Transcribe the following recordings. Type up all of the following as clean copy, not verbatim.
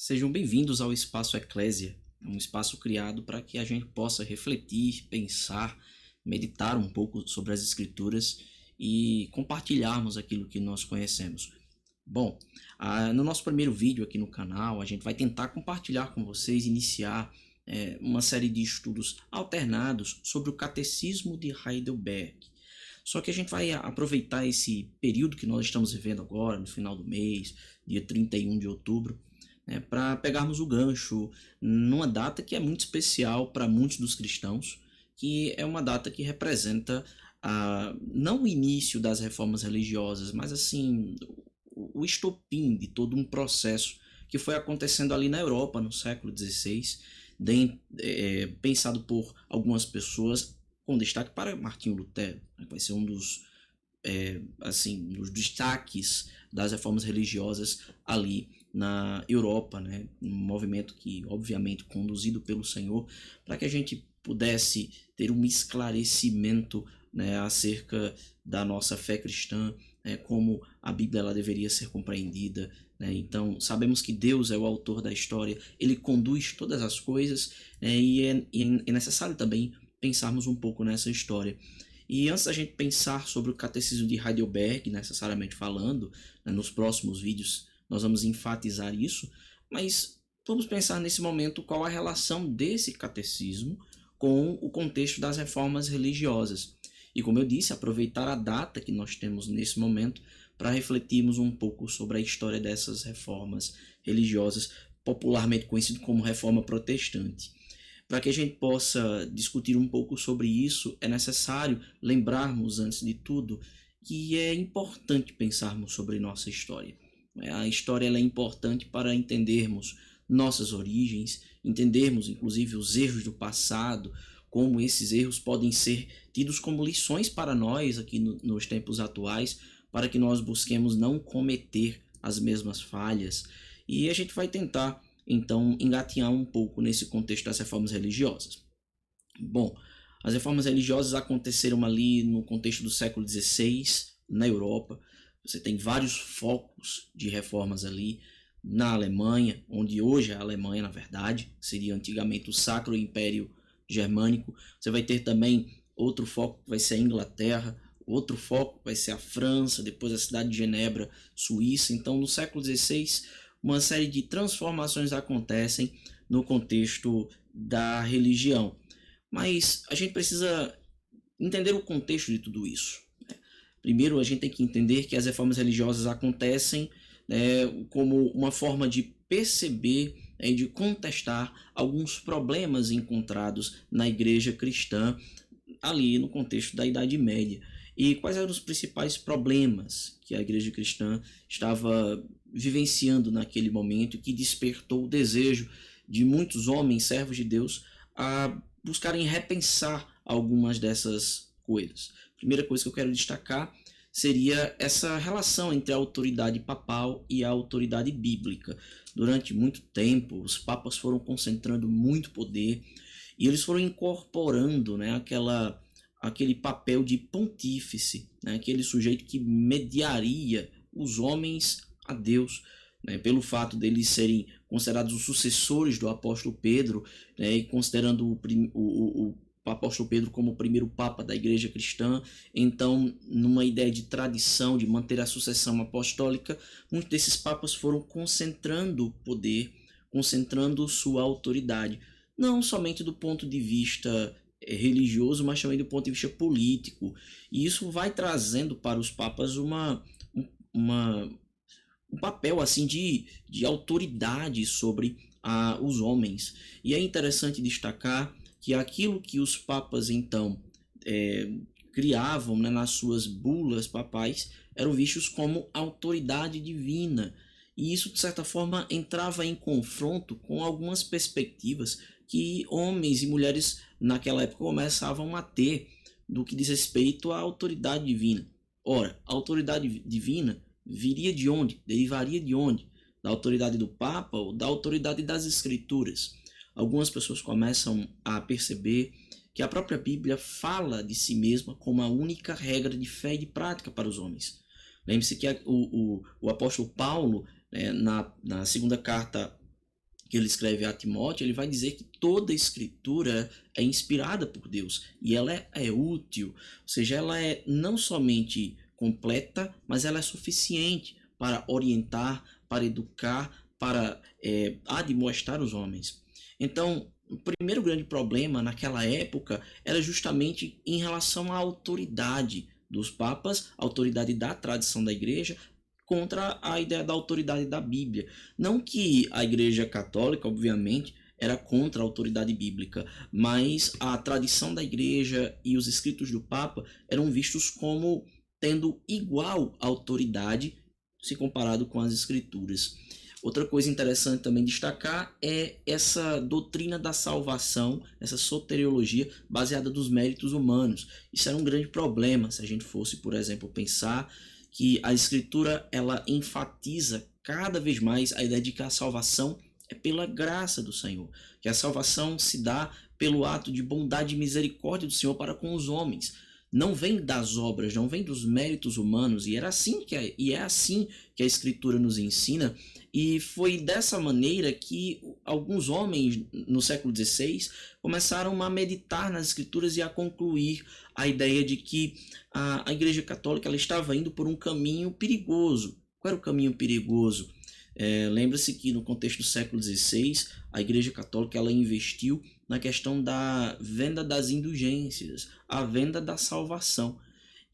Sejam bem-vindos ao Espaço Eclésia, um espaço criado para que a gente possa refletir, pensar, meditar um pouco sobre as Escrituras e compartilharmos aquilo que nós conhecemos. Bom, no nosso primeiro vídeo aqui no canal, a gente vai tentar compartilhar com vocês, iniciar uma série de estudos alternados sobre o Catecismo de Heidelberg. Só que a gente vai aproveitar esse período que nós estamos vivendo agora, no final do mês, dia 31 de outubro, para pegarmos o gancho numa data que é muito especial para muitos dos cristãos, que é uma data que representa não o início das reformas religiosas, mas assim o estopim de todo um processo que foi acontecendo ali na Europa no século XVI, pensado por algumas pessoas, com destaque para Martinho Lutero, que vai ser um dos dos destaques das reformas religiosas ali na Europa, né? Um movimento que, obviamente, conduzido pelo Senhor, para que a gente pudesse ter um esclarecimento, né, acerca da nossa fé cristã, como a Bíblia ela deveria ser compreendida, né? Então, sabemos que Deus é o autor da história, ele conduz todas as coisas, e é necessário também pensarmos um pouco nessa história. E antes da gente pensar sobre o Catecismo de Heidelberg, necessariamente falando, né, nos próximos vídeos nós vamos enfatizar isso, mas vamos pensar nesse momento qual a relação desse catecismo com o contexto das reformas religiosas. E como eu disse, aproveitar a data que nós temos nesse momento para refletirmos um pouco sobre a história dessas reformas religiosas, popularmente conhecido como Reforma Protestante. Para que a gente possa discutir um pouco sobre isso, é necessário lembrarmos, antes de tudo, que é importante pensarmos sobre nossa história. A história ela é importante para entendermos nossas origens, entendermos inclusive os erros do passado, como esses erros podem ser tidos como lições para nós aqui nos tempos atuais, para que nós busquemos não cometer as mesmas falhas. E a gente vai tentar então engatinhar um pouco nesse contexto das reformas religiosas. Bom, as reformas religiosas aconteceram ali no contexto do século XVI, na Europa. Você tem vários focos de reformas ali na Alemanha, onde hoje é a Alemanha, na verdade, seria antigamente o Sacro Império Germânico. Você vai ter também outro foco que vai ser a Inglaterra, outro foco vai ser a França, depois a cidade de Genebra, Suíça. Então, no século XVI, uma série de transformações acontecem no contexto da religião. Mas a gente precisa entender o contexto de tudo isso. Primeiro, a gente tem que entender que as reformas religiosas acontecem, né, como uma forma de perceber e de contestar alguns problemas encontrados na igreja cristã ali no contexto da Idade Média. E quais eram os principais problemas que a igreja cristã estava vivenciando naquele momento e que despertou o desejo de muitos homens, servos de Deus, a buscarem repensar algumas dessas coisas. A primeira coisa que eu quero destacar seria essa relação entre a autoridade papal e a autoridade bíblica. Durante muito tempo, os papas foram concentrando muito poder e eles foram incorporando, né, aquele papel de pontífice, né, aquele sujeito que mediaria os homens a Deus, né, pelo fato deles serem considerados os sucessores do apóstolo Pedro, né, e considerando o apóstolo Pedro como o primeiro papa da igreja cristã. Então, numa ideia de tradição, de manter a sucessão apostólica, muitos desses papas foram concentrando poder, concentrando sua autoridade, não somente do ponto de vista religioso, mas também do ponto de vista político. E isso vai trazendo para os papas uma, um papel assim de autoridade sobre os homens. E é interessante destacar que aquilo que os papas então criavam, né, nas suas bulas papais eram vistos como autoridade divina. E isso, de certa forma, entrava em confronto com algumas perspectivas que homens e mulheres naquela época começavam a ter do que diz respeito à autoridade divina. Ora, a autoridade divina viria de onde? Derivaria de onde? Da autoridade do Papa ou da autoridade das Escrituras? Algumas pessoas começam a perceber que a própria Bíblia fala de si mesma como a única regra de fé e de prática para os homens. Lembre-se que o apóstolo Paulo, na segunda carta que ele escreve a Timóteo, ele vai dizer que toda escritura é inspirada por Deus e ela é útil, ou seja, ela é não somente completa, mas ela é suficiente para orientar, para educar, para admoestar os homens. Então, o primeiro grande problema naquela época era justamente em relação à autoridade dos papas, a autoridade da tradição da igreja, contra a ideia da autoridade da Bíblia. Não que a Igreja Católica, obviamente, era contra a autoridade bíblica, mas a tradição da Igreja e os escritos do Papa eram vistos como tendo igual autoridade se comparado com as Escrituras. Outra coisa interessante também destacar é essa doutrina da salvação, essa soteriologia baseada nos méritos humanos. Isso era um grande problema se a gente fosse, por exemplo, pensar que a escritura ela enfatiza cada vez mais a ideia de que a salvação é pela graça do Senhor, que a salvação se dá pelo ato de bondade e misericórdia do Senhor para com os homens. Não vem das obras, não vem dos méritos humanos, e é assim que a escritura nos ensina. E foi dessa maneira que alguns homens no século XVI começaram a meditar nas escrituras e a concluir a ideia de que a Igreja Católica ela estava indo por um caminho perigoso. Qual era o caminho perigoso? Lembra-se que no contexto do século XVI, a Igreja Católica ela investiu na questão da venda das indulgências, a venda da salvação.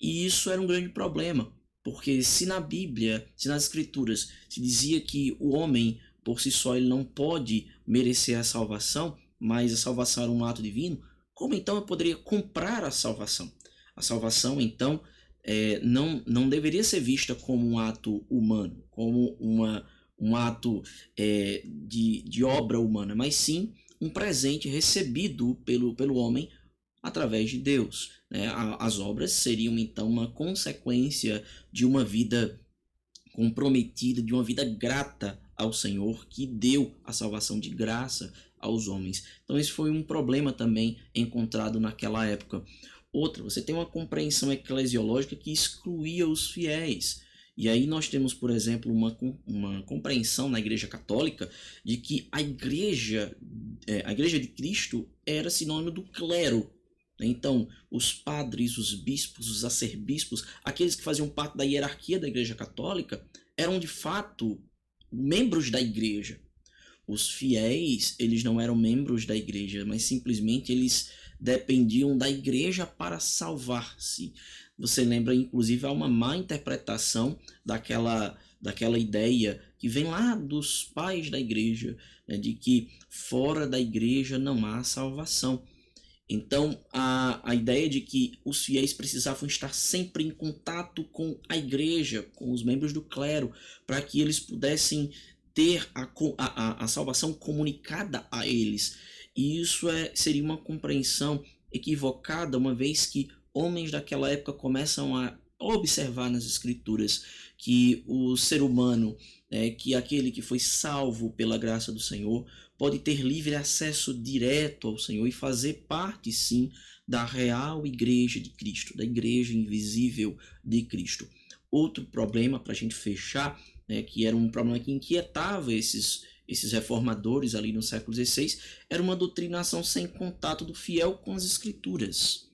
E isso era um grande problema, porque se na Bíblia, se nas Escrituras, se dizia que o homem, por si só, ele não pode merecer a salvação, mas a salvação era um ato divino, como então eu poderia comprar a salvação? A salvação, então, não deveria ser vista como um ato humano, como um ato de obra humana, mas sim um presente recebido pelo homem através de Deus. Né? As obras seriam então uma consequência de uma vida comprometida, de uma vida grata ao Senhor que deu a salvação de graça aos homens. Então esse foi um problema também encontrado naquela época. Outra, você tem uma compreensão eclesiológica que excluía os fiéis. E aí nós temos, por exemplo, uma compreensão na Igreja Católica de que a Igreja de Cristo era sinônimo do clero. Então, os padres, os bispos, os arcebispos, aqueles que faziam parte da hierarquia da Igreja Católica, eram de fato membros da Igreja. Os fiéis, eles não eram membros da Igreja, mas simplesmente eles dependiam da Igreja para salvar-se. Você lembra, inclusive, há uma má interpretação daquela ideia que vem lá dos pais da Igreja, né, de que fora da Igreja não há salvação. Então, a ideia de que os fiéis precisavam estar sempre em contato com a igreja, com os membros do clero, para que eles pudessem ter a salvação comunicada a eles. E isso seria uma compreensão equivocada, uma vez que homens daquela época começam a observar nas escrituras que o ser humano, que aquele que foi salvo pela graça do Senhor, pode ter livre acesso direto ao Senhor e fazer parte, sim, da real igreja de Cristo, da igreja invisível de Cristo. Outro problema, para a gente fechar, que era um problema que inquietava esses reformadores ali no século XVI, era uma doutrinação sem contato do fiel com as Escrituras.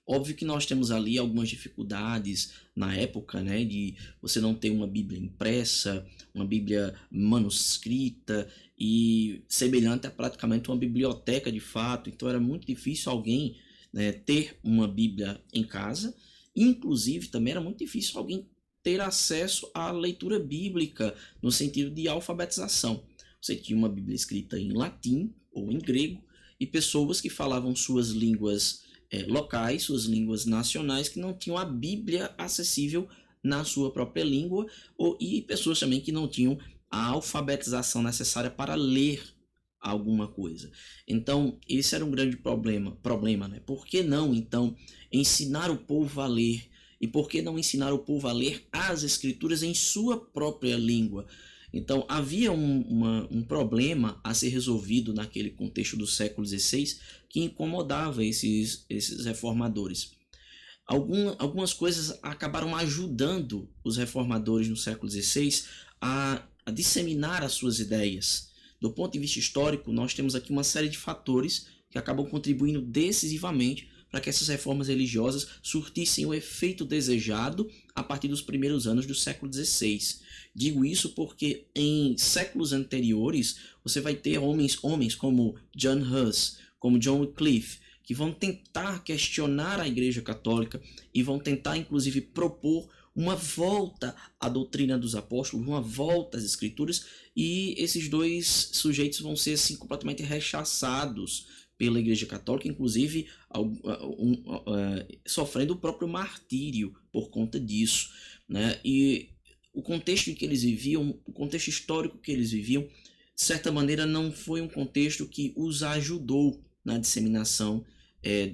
Óbvio que nós temos ali algumas dificuldades na época, né, de você não ter uma Bíblia impressa, uma Bíblia manuscrita e semelhante a praticamente uma biblioteca de fato. Então era muito difícil alguém, né, ter uma Bíblia em casa. Inclusive também era muito difícil alguém ter acesso à leitura bíblica no sentido de alfabetização. Você tinha uma Bíblia escrita em latim ou em grego e pessoas que falavam suas línguas locais, suas línguas nacionais, que não tinham a Bíblia acessível na sua própria língua, e pessoas também que não tinham a alfabetização necessária para ler alguma coisa. Então, esse era um grande problema, né? Por que não, então, ensinar o povo a ler? E por que não ensinar o povo a ler as Escrituras em sua própria língua? Então, havia um problema a ser resolvido naquele contexto do século XVI que incomodava esses reformadores. Algumas coisas acabaram ajudando os reformadores no século XVI a disseminar as suas ideias. Do ponto de vista histórico, nós temos aqui uma série de fatores que acabam contribuindo decisivamente para que essas reformas religiosas surtissem o efeito desejado a partir dos primeiros anos do século XVI. Digo isso porque em séculos anteriores você vai ter homens como John Huss, como John Wycliffe, que vão tentar questionar a Igreja Católica e vão tentar, inclusive, propor uma volta à doutrina dos apóstolos, uma volta às Escrituras, e esses dois sujeitos vão ser assim, completamente rechaçados pela Igreja Católica, inclusive sofrendo o próprio martírio por conta disso, né? E o contexto em que eles viviam, o contexto histórico que eles viviam, de certa maneira não foi um contexto que os ajudou na disseminação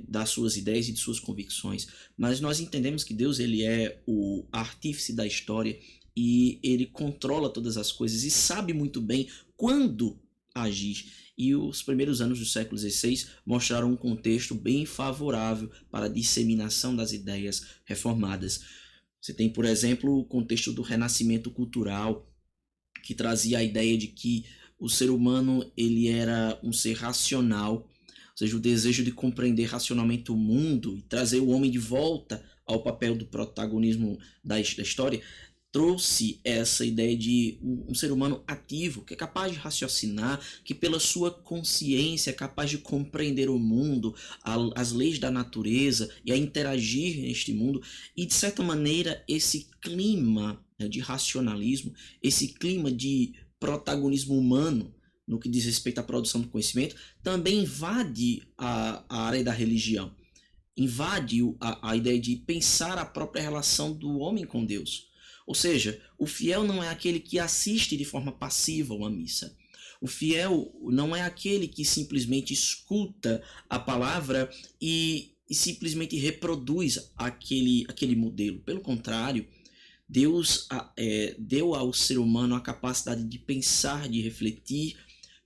das suas ideias e de suas convicções, mas nós entendemos que Deus ele é o artífice da história e ele controla todas as coisas e sabe muito bem quando agir. E os primeiros anos do século XVI mostraram um contexto bem favorável para a disseminação das ideias reformadas. Você tem, por exemplo, o contexto do renascimento cultural, que trazia a ideia de que o ser humano ele era um ser racional, ou seja, o desejo de compreender racionalmente o mundo e trazer o homem de volta ao papel do protagonismo da história, trouxe essa ideia de um ser humano ativo, que é capaz de raciocinar, que pela sua consciência é capaz de compreender o mundo, as leis da natureza e a interagir neste mundo. E de certa maneira esse clima, né, de racionalismo, esse clima de protagonismo humano no que diz respeito à produção do conhecimento, também invade a área da religião, invade a ideia de pensar a própria relação do homem com Deus. Ou seja, o fiel não é aquele que assiste de forma passiva uma missa. O fiel não é aquele que simplesmente escuta a palavra e simplesmente reproduz aquele modelo. Pelo contrário, Deus deu ao ser humano a capacidade de pensar, de refletir,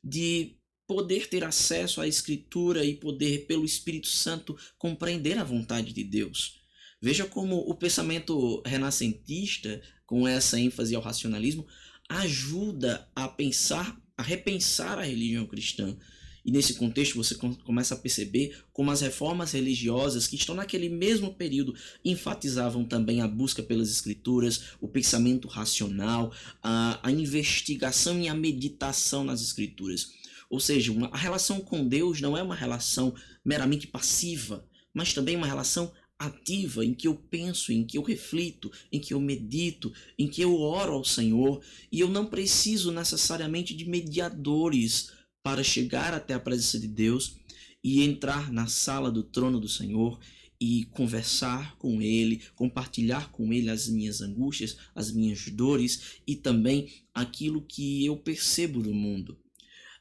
de poder ter acesso à Escritura e poder, pelo Espírito Santo, compreender a vontade de Deus. Veja como o pensamento renascentista, com essa ênfase ao racionalismo, ajuda a pensar, a repensar a religião cristã. E nesse contexto você começa a perceber como as reformas religiosas que estão naquele mesmo período enfatizavam também a busca pelas escrituras, o pensamento racional, a investigação e a meditação nas escrituras. Ou seja, a relação com Deus não é uma relação meramente passiva, mas também uma relação ativa, em que eu penso, em que eu reflito, em que eu medito, em que eu oro ao Senhor, e eu não preciso necessariamente de mediadores para chegar até a presença de Deus e entrar na sala do trono do Senhor e conversar com Ele, compartilhar com Ele as minhas angústias, as minhas dores e também aquilo que eu percebo do mundo.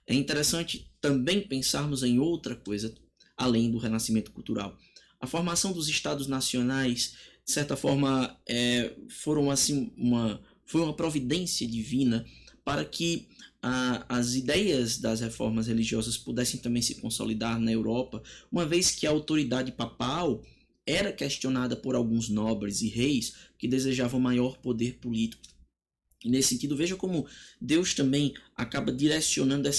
É interessante também pensarmos em outra coisa além do renascimento cultural. A formação dos estados nacionais, de certa forma, foi uma providência divina para que as ideias das reformas religiosas pudessem também se consolidar na Europa, uma vez que a autoridade papal era questionada por alguns nobres e reis que desejavam maior poder político. E nesse sentido, veja como Deus também acaba direcionando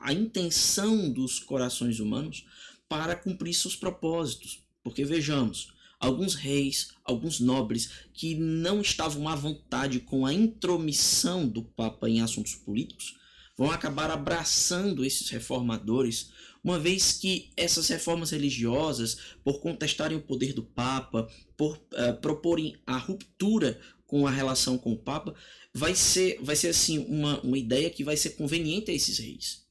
a intenção dos corações humanos para cumprir seus propósitos. Porque vejamos, alguns reis, alguns nobres que não estavam à vontade com a intromissão do Papa em assuntos políticos, vão acabar abraçando esses reformadores, uma vez que essas reformas religiosas, por contestarem o poder do Papa, por proporem a ruptura com a relação com o Papa, vai ser assim uma ideia que vai ser conveniente a esses reis.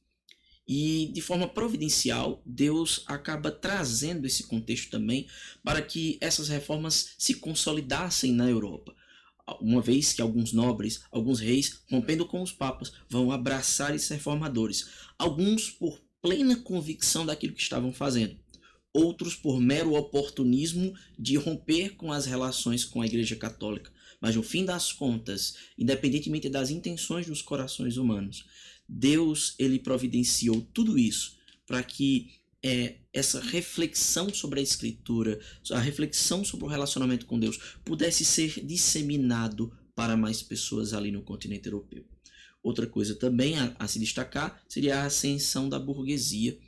E de forma providencial, Deus acaba trazendo esse contexto também para que essas reformas se consolidassem na Europa. Uma vez que alguns nobres, alguns reis, rompendo com os papas, vão abraçar esses reformadores. Alguns por plena convicção daquilo que estavam fazendo. Outros por mero oportunismo de romper com as relações com a Igreja Católica. Mas no fim das contas, independentemente das intenções dos corações humanos, Deus ele providenciou tudo isso para que essa reflexão sobre a Escritura, a reflexão sobre o relacionamento com Deus pudesse ser disseminado para mais pessoas ali no continente europeu. Outra coisa também a se destacar seria a ascensão da burguesia,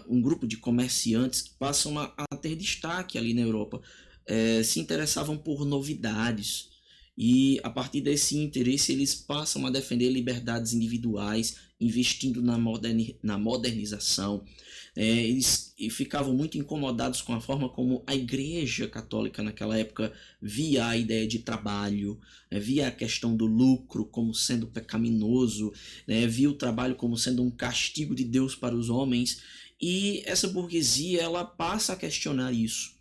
um grupo de comerciantes que passam a ter destaque ali na Europa, se interessavam por novidades, e a partir desse interesse eles passam a defender liberdades individuais, investindo na modernização. Eles ficavam muito incomodados com a forma como a Igreja Católica naquela época via a ideia de trabalho, via a questão do lucro como sendo pecaminoso, via o trabalho como sendo um castigo de Deus para os homens, e essa burguesia ela passa a questionar isso.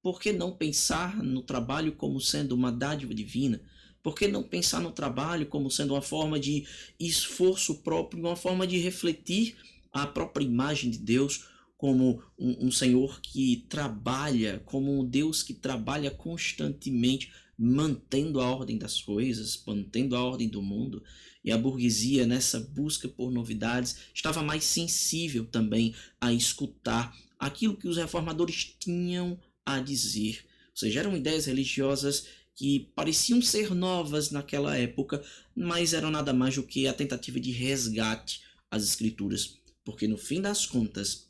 Por que não pensar no trabalho como sendo uma dádiva divina? Por que não pensar no trabalho como sendo uma forma de esforço próprio, uma forma de refletir a própria imagem de Deus como um Senhor que trabalha, como um Deus que trabalha constantemente, mantendo a ordem das coisas, mantendo a ordem do mundo? E a burguesia, nessa busca por novidades, estava mais sensível também a escutar aquilo que os reformadores tinham a dizer. Ou seja, eram ideias religiosas que pareciam ser novas naquela época, mas eram nada mais do que a tentativa de resgate às escrituras. Porque no fim das contas,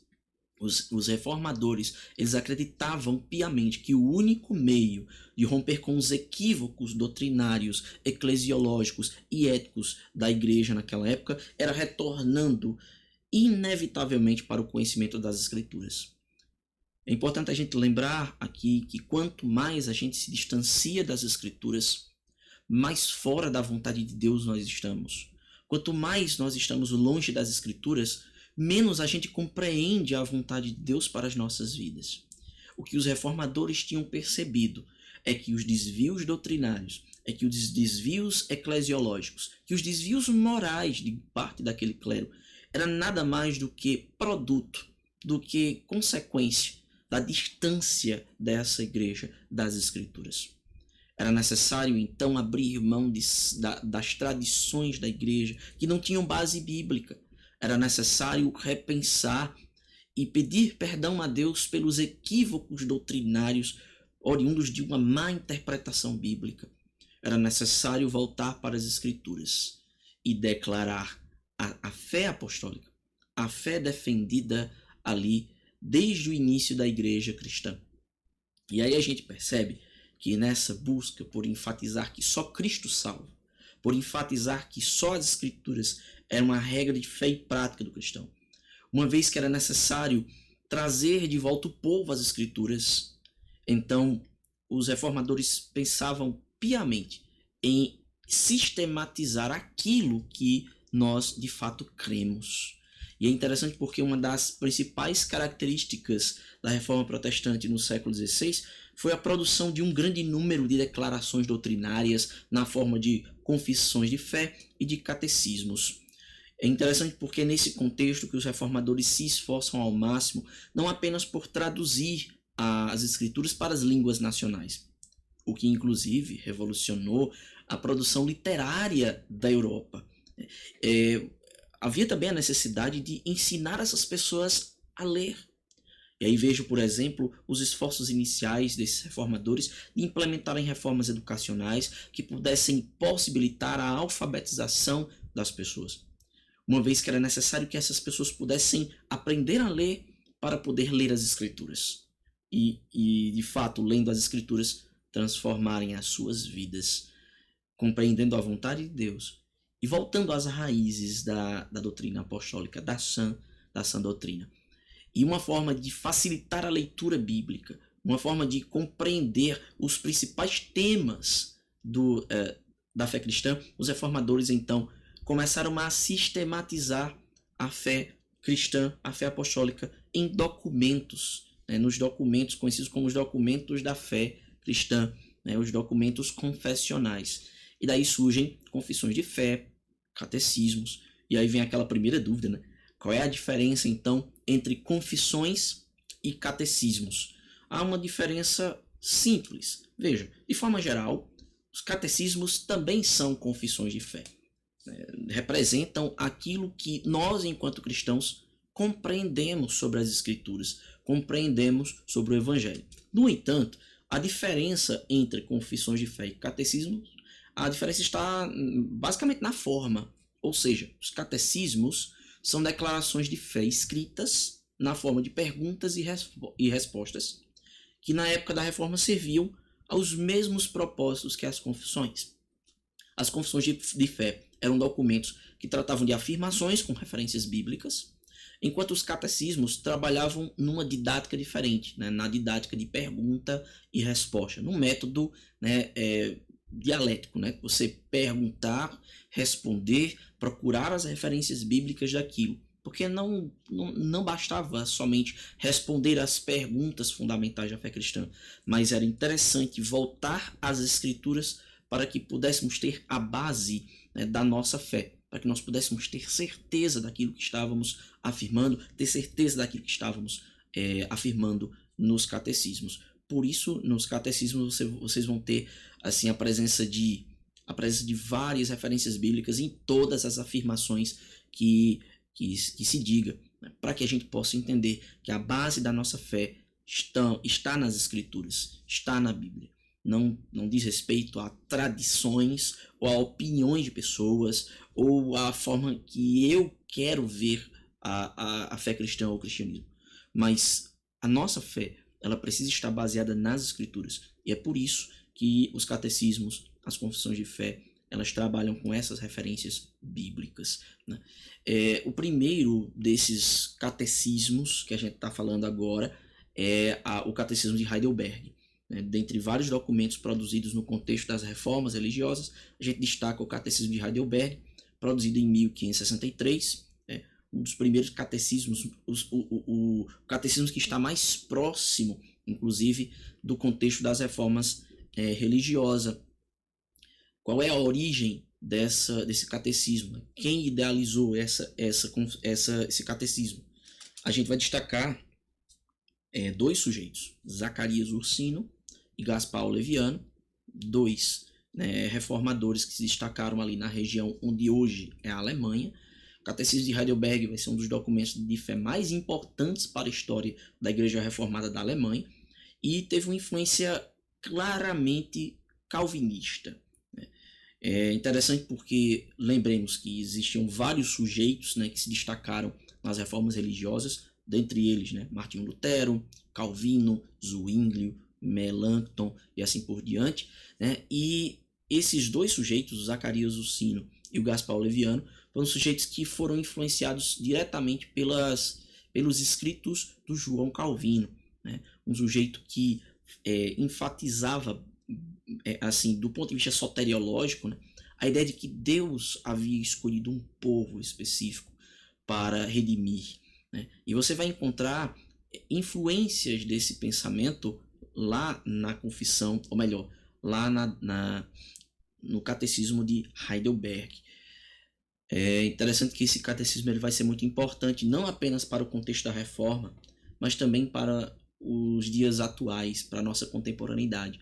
os reformadores, eles acreditavam piamente que o único meio de romper com os equívocos doutrinários, eclesiológicos e éticos da igreja naquela época era retornando inevitavelmente para o conhecimento das escrituras. É importante a gente lembrar aqui que quanto mais a gente se distancia das escrituras, mais fora da vontade de Deus nós estamos. Quanto mais nós estamos longe das escrituras, menos a gente compreende a vontade de Deus para as nossas vidas. O que os reformadores tinham percebido é que os desvios doutrinários, é que os desvios eclesiológicos, que os desvios morais de parte daquele clero era nada mais do que produto, do que consequência da distância dessa igreja das escrituras. Era necessário então abrir mão das tradições da igreja que não tinham base bíblica. Era necessário repensar e pedir perdão a Deus pelos equívocos doutrinários oriundos de uma má interpretação bíblica. Era necessário voltar para as escrituras e declarar a fé apostólica, a fé defendida ali desde o início da igreja cristã. E aí a gente percebe que nessa busca por enfatizar que só Cristo salva, por enfatizar que só as escrituras eram uma regra de fé e prática do cristão, uma vez que era necessário trazer de volta o povo às escrituras, então os reformadores pensavam piamente em sistematizar aquilo que nós de fato cremos. E é interessante porque uma das principais características da Reforma Protestante no século XVI foi a produção de um grande número de declarações doutrinárias na forma de confissões de fé e de catecismos. É interessante porque é nesse contexto que os reformadores se esforçam ao máximo, não apenas por traduzir as escrituras para as línguas nacionais, o que inclusive revolucionou a produção literária da Europa. Havia também a necessidade de ensinar essas pessoas a ler. E aí vejo, por exemplo, os esforços iniciais desses reformadores de implementarem reformas educacionais que pudessem possibilitar a alfabetização das pessoas. Uma vez que era necessário que essas pessoas pudessem aprender a ler para poder ler as escrituras. E de fato, lendo as escrituras, transformarem as suas vidas, compreendendo a vontade de Deus e voltando às raízes da doutrina apostólica, da sã doutrina. E uma forma de facilitar a leitura bíblica, uma forma de compreender os principais temas da fé cristã, os reformadores então começaram a sistematizar a fé cristã, a fé apostólica, em documentos, nos documentos conhecidos como os documentos da fé cristã, os documentos confessionais. E daí surgem confissões de fé, catecismos, e aí vem aquela primeira dúvida, qual é a diferença então entre confissões e catecismos? Há uma diferença simples. Veja, de forma geral, os catecismos também são confissões de fé. Representam aquilo que nós, enquanto cristãos, compreendemos sobre as escrituras, compreendemos sobre o evangelho. No entanto, a diferença entre confissões de fé e catecismos A diferença está basicamente na forma, ou seja, os catecismos são declarações de fé escritas na forma de perguntas e respostas, que na época da Reforma serviam aos mesmos propósitos que as confissões. As confissões de fé eram documentos que tratavam de afirmações com referências bíblicas, enquanto os catecismos trabalhavam numa didática diferente, né, na didática de pergunta e resposta, num método, né, dialético, né, você perguntar, responder, procurar as referências bíblicas daquilo, porque não bastava somente responder às perguntas fundamentais da fé cristã, mas era interessante voltar às escrituras para que pudéssemos ter a base, né, da nossa fé, para que nós pudéssemos ter certeza daquilo que estávamos afirmando, ter certeza daquilo que estávamos afirmando nos catecismos. Por isso, nos catecismos vocês vão ter assim a presença de várias referências bíblicas em todas as afirmações que se diga, né, para que a gente possa entender que a base da nossa fé está nas Escrituras, está na Bíblia. Não diz respeito a tradições ou a opiniões de pessoas ou a forma que eu quero ver a fé cristã ou o cristianismo. Mas a nossa fé, ela precisa estar baseada nas Escrituras. E é por isso que os catecismos, as confissões de fé, elas trabalham com essas referências bíblicas, né? O primeiro desses catecismos que a gente está falando agora é o Catecismo de Heidelberg. Né? Dentre vários documentos produzidos no contexto das reformas religiosas, a gente destaca o Catecismo de Heidelberg, produzido em 1563, né? Um dos primeiros catecismos, o catecismo que está mais próximo, inclusive, do contexto das reformas religiosas. Qual é a origem desse catecismo? Quem idealizou esse catecismo? A gente vai destacar dois sujeitos, Zacarias Ursino e Gaspar Oleviano, dois, né, reformadores que se destacaram ali na região onde hoje é a Alemanha. O Catecismo de Heidelberg vai ser um dos documentos de fé mais importantes para a história da Igreja Reformada da Alemanha e teve uma influência claramente calvinista. É interessante porque lembremos que existiam vários sujeitos, né, que se destacaram nas reformas religiosas, dentre eles, né, Martinho Lutero, Calvino, Zwinglio, Melanchthon e assim por diante, né, e esses dois sujeitos, o Zacarias Ursino e o Gaspar Oleviano, foram sujeitos que foram influenciados diretamente pelos escritos do João Calvino, né, um sujeito que enfatizava assim, do ponto de vista soteriológico, né, a ideia de que Deus havia escolhido um povo específico para redimir, né? E você vai encontrar influências desse pensamento lá na confissão, ou melhor, lá no catecismo de Heidelberg. É interessante que esse catecismo ele vai ser muito importante, não apenas para o contexto da reforma, mas também para os dias atuais, para a nossa contemporaneidade.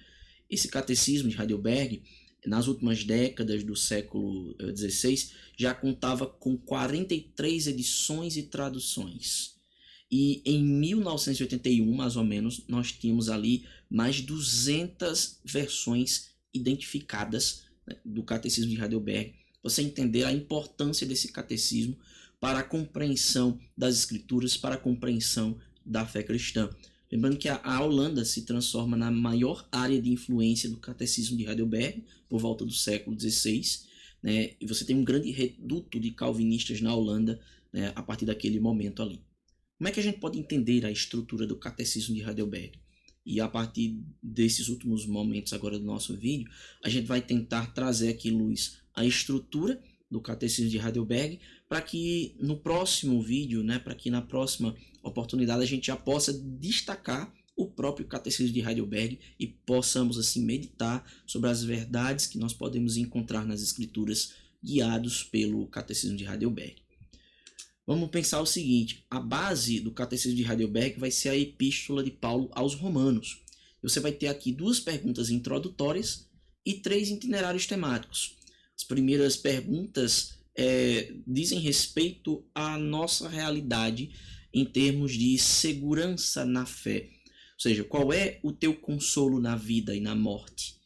Esse catecismo de Heidelberg, nas últimas décadas do século XVI, já contava com 43 edições e traduções. E em 1981, mais ou menos, nós tínhamos ali mais de 200 versões identificadas, né, do catecismo de Heidelberg. Você entender a importância desse catecismo para a compreensão das escrituras, para a compreensão da fé cristã. Lembrando que a Holanda se transforma na maior área de influência do catecismo de Heidelberg por volta do século XVI, né? E você tem um grande reduto de calvinistas na Holanda, né, a partir daquele momento ali. Como é que a gente pode entender a estrutura do catecismo de Heidelberg? E a partir desses últimos momentos agora do nosso vídeo, a gente vai tentar trazer aqui, Luiz, a estrutura do catecismo de Heidelberg, para que no próximo vídeo, né, para que na próxima oportunidade a gente já possa destacar o próprio catecismo de Heidelberg e possamos assim meditar sobre as verdades que nós podemos encontrar nas escrituras guiados pelo catecismo de Heidelberg. Vamos pensar o seguinte, a base do catecismo de Heidelberg vai ser a epístola de Paulo aos Romanos. Você vai ter aqui duas perguntas introdutórias e 3 itinerários temáticos. As primeiras perguntas dizem respeito à nossa realidade em termos de segurança na fé. Ou seja, qual é o teu consolo na vida e na morte?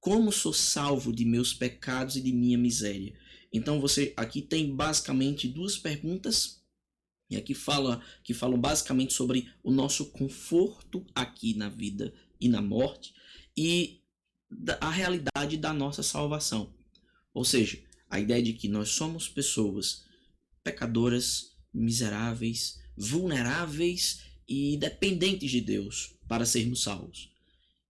como sou salvo de meus pecados e de minha miséria. Então você aqui tem basicamente duas perguntas e aqui que falam basicamente sobre o nosso conforto aqui na vida e na morte e a realidade da nossa salvação. Ou seja, a ideia de que nós somos pessoas pecadoras, miseráveis, vulneráveis e dependentes de Deus para sermos salvos.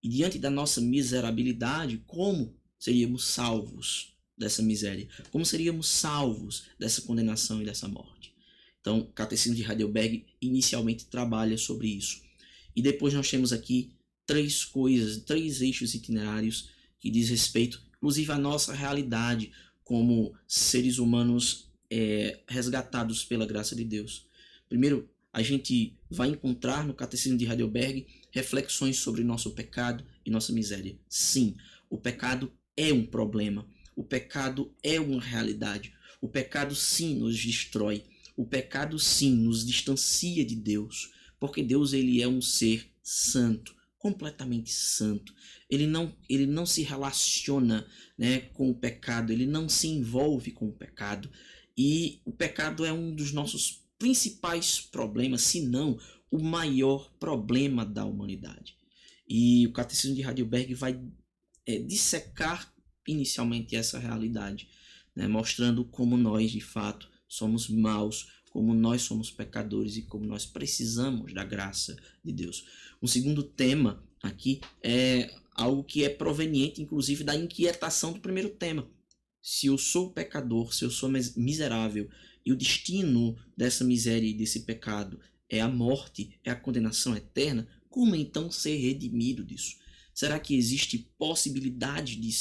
E diante da nossa miserabilidade, como seríamos salvos dessa miséria? Como seríamos salvos dessa condenação e dessa morte? Então, o Catecismo de Heidelberg inicialmente trabalha sobre isso. E depois nós temos aqui três coisas, três eixos itinerários que diz respeito, inclusive, à nossa realidade como seres humanos resgatados pela graça de Deus. Primeiro, a gente vai encontrar no Catecismo de Heidelberg reflexões sobre nosso pecado e nossa miséria. Sim, o pecado é um problema. O pecado é uma realidade. O pecado, sim, nos destrói. O pecado, sim, nos distancia de Deus. Porque Deus, ele é um ser santo, completamente santo. Ele não se relaciona, né, com o pecado. Ele não se envolve com o pecado. E o pecado é um dos nossos principais problemas, se não o maior problema da humanidade. E o Catecismo de Heidelberg vai dissecar inicialmente essa realidade, né, mostrando como nós, de fato, somos maus, como nós somos pecadores e como nós precisamos da graça de Deus. Um segundo tema aqui é algo que é proveniente, inclusive, da inquietação do primeiro tema. Se eu sou pecador, se eu sou miserável, e o destino dessa miséria e desse pecado é a morte, é a condenação eterna, como então ser redimido disso? Será que existe possibilidade de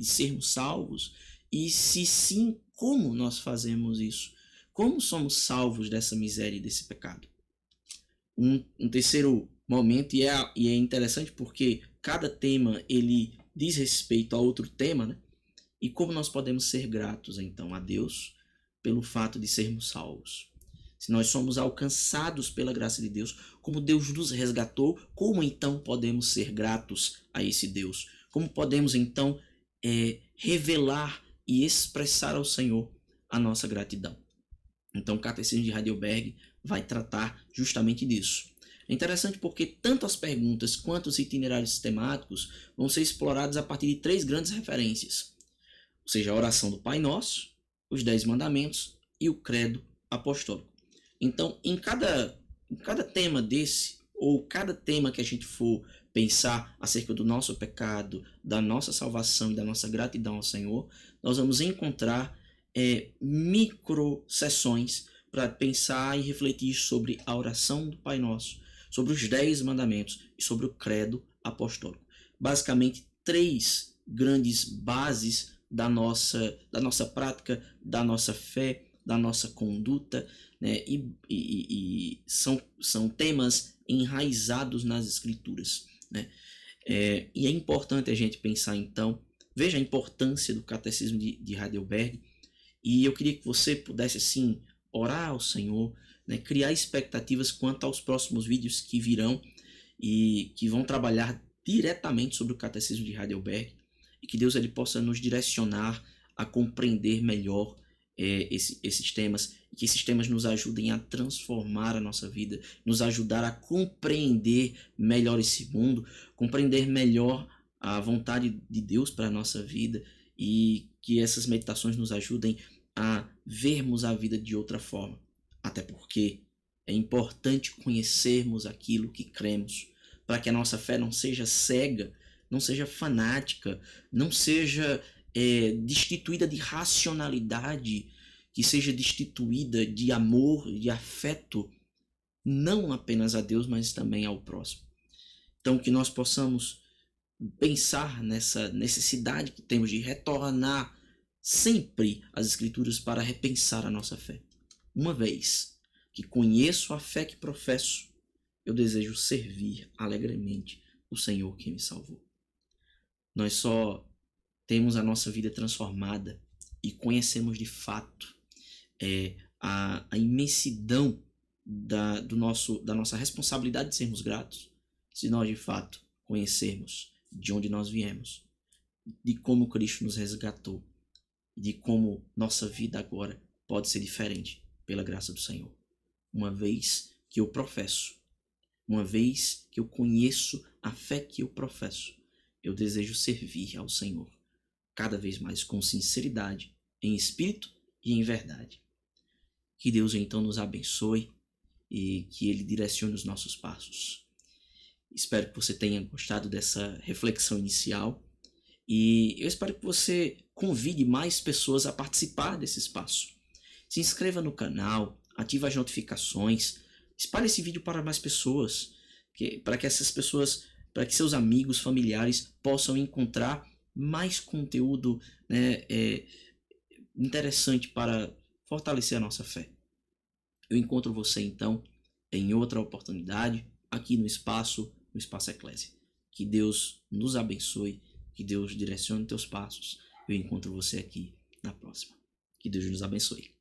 sermos salvos? E se sim, como nós fazemos isso? Como somos salvos dessa miséria e desse pecado? Um terceiro momento, e é interessante porque cada tema ele diz respeito a outro tema, né? E como nós podemos ser gratos, então, a Deus pelo fato de sermos salvos? Se nós somos alcançados pela graça de Deus, como Deus nos resgatou, como então podemos ser gratos a esse Deus? Como podemos então revelar e expressar ao Senhor a nossa gratidão? Então, o Catecismo de Heidelberg vai tratar justamente disso. É interessante porque tanto as perguntas quanto os itinerários temáticos vão ser explorados a partir de três grandes referências. Ou seja, a oração do Pai Nosso, os 10 mandamentos e o credo apostólico. Então, em cada tema desse, ou cada tema que a gente for pensar acerca do nosso pecado, da nossa salvação e da nossa gratidão ao Senhor, nós vamos encontrar micro sessões para pensar e refletir sobre a oração do Pai Nosso, sobre os 10 mandamentos e sobre o credo apostólico. Basicamente, três grandes bases da nossa prática, da nossa fé, da nossa conduta, né? E são temas enraizados nas Escrituras, né? E é importante a gente pensar, então, veja a importância do Catecismo de Heidelberg, e eu queria que você pudesse, assim, orar ao Senhor, né? Criar expectativas quanto aos próximos vídeos que virão e que vão trabalhar diretamente sobre o Catecismo de Heidelberg, e que Deus ele possa nos direcionar a compreender melhor esses temas, e que esses temas nos ajudem a transformar a nossa vida, nos ajudar a compreender melhor esse mundo, compreender melhor a vontade de Deus para a nossa vida, e que essas meditações nos ajudem a vermos a vida de outra forma. Até porque é importante conhecermos aquilo que cremos, para que a nossa fé não seja cega, não seja fanática, não seja destituída de racionalidade, que seja destituída de amor, de afeto, não apenas a Deus, mas também ao próximo. Então, que nós possamos pensar nessa necessidade que temos de retornar sempre às Escrituras para repensar a nossa fé. Uma vez que conheço a fé que professo, eu desejo servir alegremente o Senhor que me salvou. Nós só temos a nossa vida transformada e conhecemos de fato a imensidão da nossa responsabilidade de sermos gratos, se nós de fato conhecermos de onde nós viemos, de como Cristo nos resgatou, de como nossa vida agora pode ser diferente pela graça do Senhor. Uma vez que eu professo, uma vez que eu conheço a fé que eu professo, eu desejo servir ao Senhor cada vez mais com sinceridade, em espírito e em verdade. Que Deus então nos abençoe e que Ele direcione os nossos passos. Espero que você tenha gostado dessa reflexão inicial e eu espero que você convide mais pessoas a participar desse espaço. Se inscreva no canal, ative as notificações, espalhe esse vídeo para mais pessoas, para que essas pessoas, para que seus amigos, familiares possam encontrar mais conteúdo, né, interessante para fortalecer a nossa fé. Eu encontro você então em outra oportunidade aqui no Espaço Eclésia. Que Deus nos abençoe, que Deus direcione teus passos. Eu encontro você aqui na próxima. Que Deus nos abençoe.